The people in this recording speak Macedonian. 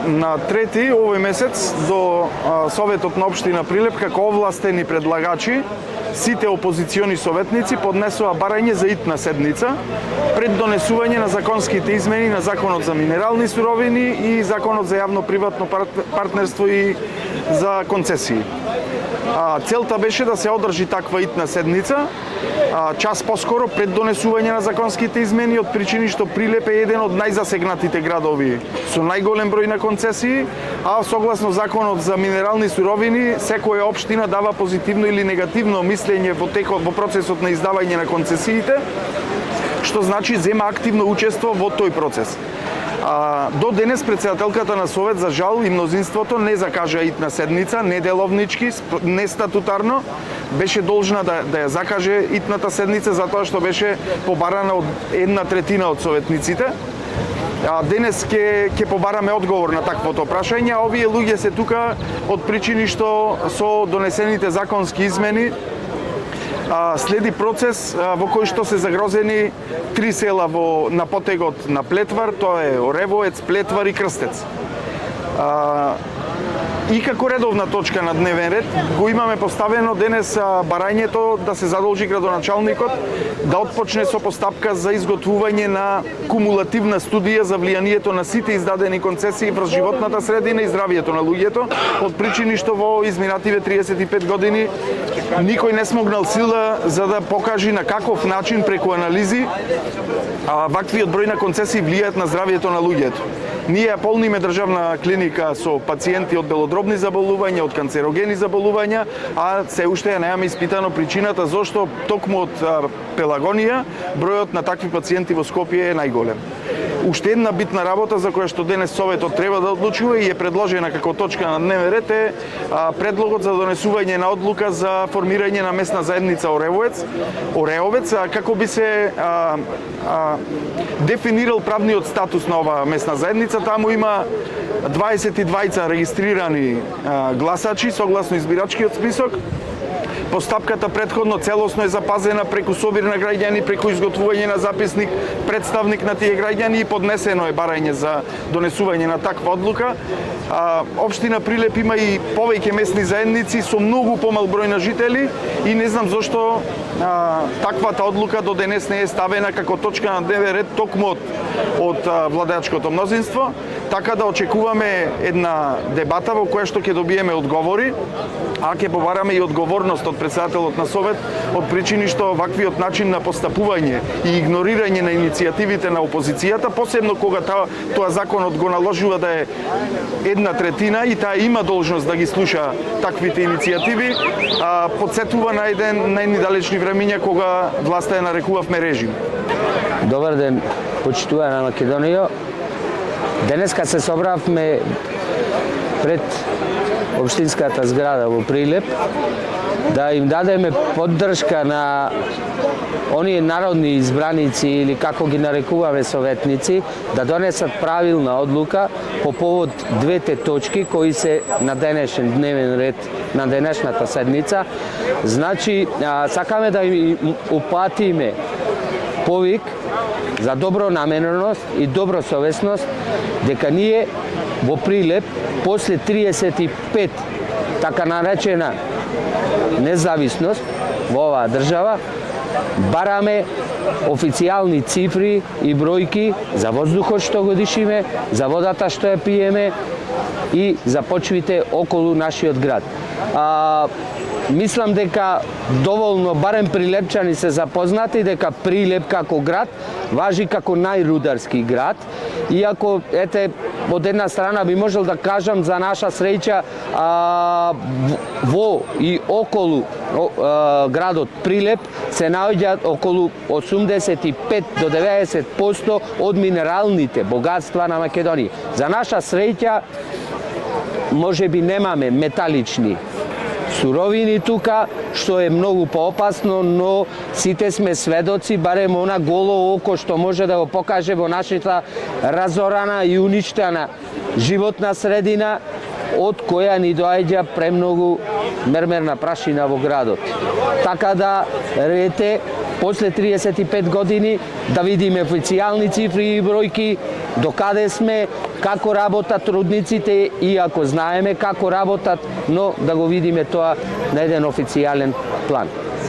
На 3 овој месец до Советот на општина Прилеп како овластени предлагачи сите опозициони советници поднесува барање за итна седница пред донесување на законските измени на Законот за минерални суровини и Законот за јавно-приватно партнерство и за концесии. Целта беше да се одржи таква итна седница час поскоро пред донесување на законските измени, од причини што Прилеп е еден од најзасегнатите градови со најголем број на концесии, а согласно Законот за минерални суровини секоја општина дава позитивно или негативно мислење во процесот на издавање на концесиите, што значи зема активно учество во тој процес. До денес председателката на Совет, за жал, и мнозинството не закажа итна седница, не деловнички, не статутарно. Беше должна да ја закаже итната седница затоа што беше побарана од 1/3 од советниците. Денес ќе побараме одговор на таквото прашање, а овие луѓе се тука од причини што со донесените законски измени следи процес во кој што се загрозени 3 села на потегот на Плетвар, тоа е Оревоец, Плетвар и Крстец. И како редовна точка на дневен ред го имаме поставено денес барањето да се задолжи градоначалникот да отпочне со постапка за изготвување на кумулативна студија за влијанието на сите издадени концесии врз животната средина и здравието на луѓето, од причини што во изминативе 35 години никој не смогнал сила за да покажи на каков начин преку анализи ваквиот број на концесии влијаат на здравието на луѓето. Ние ја полниме државна клиника со пациенти од белодробни заболувања, од канцерогени заболувања, а се уште ја немаме испитано причината зошто токму од пелагонија бројот на такви пациенти во Скопје е најголем. Уште една битна работа за која што денес Советот треба да одлучува и е предложена како точка на дневен ред е предлогот за донесување на одлука за формирање на местна заедница Ореовец, како би се дефинирал правниот статус на оваа местна заедница. Таму има 22 регистрирани гласачи согласно избирачкиот список. Постапката претходно целосно е запазена преку собир на граѓани, преку изготвување на записник, представник на тие граѓани и поднесено е барање за донесување на таква одлука. Општина Прилеп има и повеќе местни заедници со многу помал број на жители и не знам зошто таквата одлука до денес не е ставена како точка на дневен ред токму од владеачкото мнозинство. Така да очекуваме една дебата во која што ќе добиеме одговори, а ќе побараме и одговорност од председателот на Совет од причини што ваквиот начин на постапување и игнорирање на иницијативите на опозицијата, посебно кога тоа законот го наложува да е 1/3 и таа има должност да ги слуша таквите иницијативи, подсетува на едни далечни времиња кога власта ја нарекувавме режим. Добар ден, почитувана Македонија. Денеска се собравме пред општинската зграда во Прилеп да им дадеме поддршка на оние народни избраници или како ги нарекуваме советници да донесат правилна одлука по повод двете точки кои се на денешен дневен ред на денешната седница. Значи, сакаме да им упатиме повик за добронамереност и добросовесност дека ние во Прилеп после 35 така наречена независност во оваа држава бараме официјални цифри и бројки за воздухот што го дишиме, за водата што ја пиеме и за почвите околу нашиот град. Мислам дека доволно барем прилепчани се запознати дека Прилеп како град важи како најрударски град, иако од една страна би можел да кажам за наша среќа во и околу градот Прилеп се наоѓаат околу 85 до 90% од минералните богатства на Македонија. За наша среќа можеби немаме металични суровини тука, што е многу поопасно, но сите сме сведоци, барем она голо око што може да го покаже во нашата разорана и уништена животна средина, од која ни доаѓа премногу мермерна прашина во градот. Така да, рете, после 35 години да видиме официјални цифри и бројки, докаде сме како работат рудниците, иако знаеме како работат, но да го видиме тоа на еден официјален план.